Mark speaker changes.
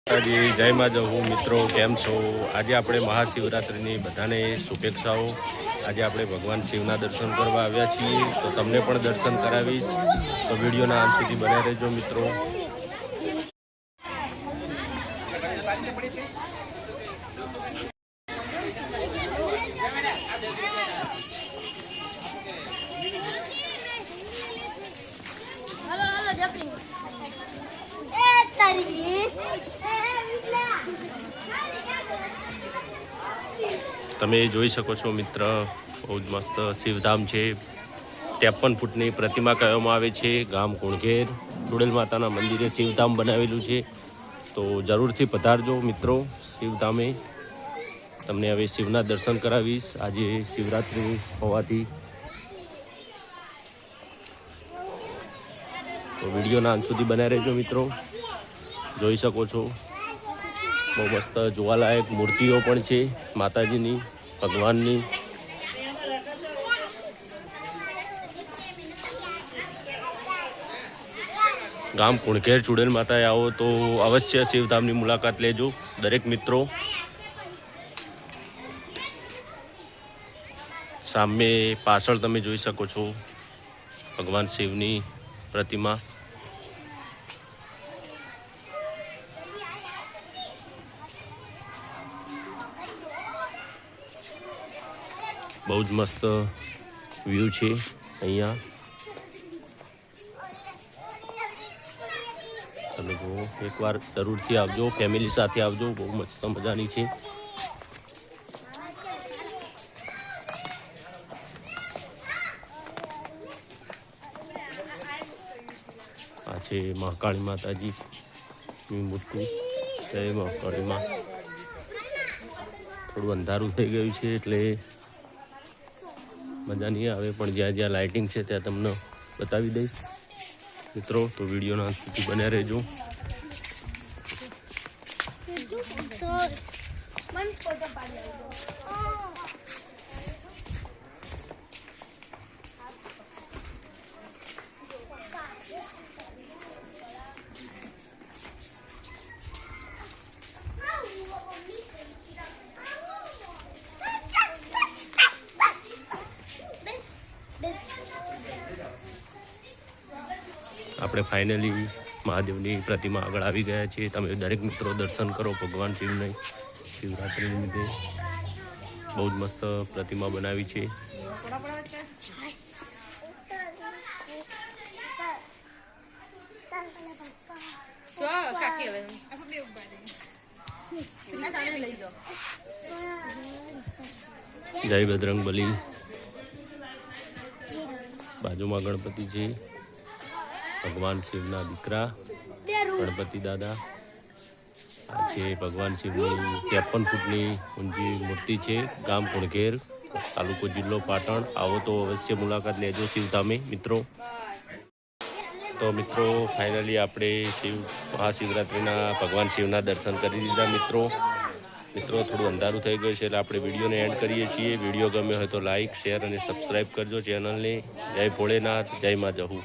Speaker 1: જી જય માં જહુ મિત્રો, કેમ છો? આજે આપણે મહાશિવરાત્રિની બધાને શુભેચ્છાઓ। આજે આપણે ભગવાન શિવના દર્શન કરવા આવ્યા છીએ, તો તમને પણ દર્શન કરાવીશ, તો વિડીયોના અંત સુધી બન્યા રહેજો મિત્રો। તમે જોઈ શકો છો મિત્ર, બહુ જ મસ્ત શિવધામ છે। 53 ફૂટની પ્રતિમા કહેવામાં આવે છે। ગામ કુણઘેર ચુડેલ માતાના મંદિરે શિવધામ બનાવેલું છે, તો જરૂરથી પધારજો મિત્રો શિવધામે। તમને હવે શિવના દર્શન કરાવીશ આજે શિવરાત્રિ હોવાથી, તો વિડીયોના અંત સુધી બન્યા રહેજો મિત્રો। જોઈ શકો છો બહુ મસ્ત જોવાલાયક મૂર્તિઓ પણ છે માતાજીની, ભગવાનની। ગામ કુણઘેર ચુડેલ માતાએ આવો તો અવશ્ય શિવધામની મુલાકાત લેજો દરેક મિત્રો। સામે પાછળ તમે જોઈ શકો છો ભગવાન શિવની પ્રતિમા। બહુ જ મસ્ત વ્યૂ છે અહીંયા, તમે જુઓ, એકવાર જરૂરથી આવજો, ફેમિલી સાથે આવજો, બહુ મસ્ત મજાની છે। આ છે મહાકાળી માતાજીની મૂર્તિ। જય મહાકાળી માં। થોડું અંધારું થઈ ગયું છે એટલે મજા નહીં આવે, પણ જ્યાં જ્યાં લાઇટિંગ છે ત્યાં તમને બતાવી દઈશ મિત્રો, તો વિડીયોના અંત સુધી બન્યા રહેજો। આપણે ફાઇનલી મહાદેવની પ્રતિમા આગળ આવી ગયા છીએ। તમે દરેક મિત્રો દર્શન કરો ભગવાન શિવને શિવરાત્રિ નિમિત્તે। બહુ જ મસ્ત પ્રતિમા બનાવી છે। જય બજરંગબલી। બાજુમાં ગણપતિ છે, ભગવાન શિવના દીકરા ગણપતિ દાદા। આ છે ભગવાન શિવની 53 ફૂટની ઊંચી મૂર્તિ છે। ગામ કુણઘેર, તાલુકો જિલ્લો પાટણ। આવો તો અવશ્ય મુલાકાત લેજો શિવધામે મિત્રો। તો મિત્રો ફાઇનલી આપણે મહાશિવરાત્રિના ભગવાન શિવના દર્શન કરી દીધા મિત્રો। થોડું અંધારું થઈ ગયું છે એટલે આપણે વિડીયોને એન્ડ કરીએ છીએ। વિડીયો ગમ્યો હોય તો લાઇક, શેર અને સબસ્ક્રાઈબ કરજો ચેનલને। જય ભોળેનાથ, જય માં જહુ।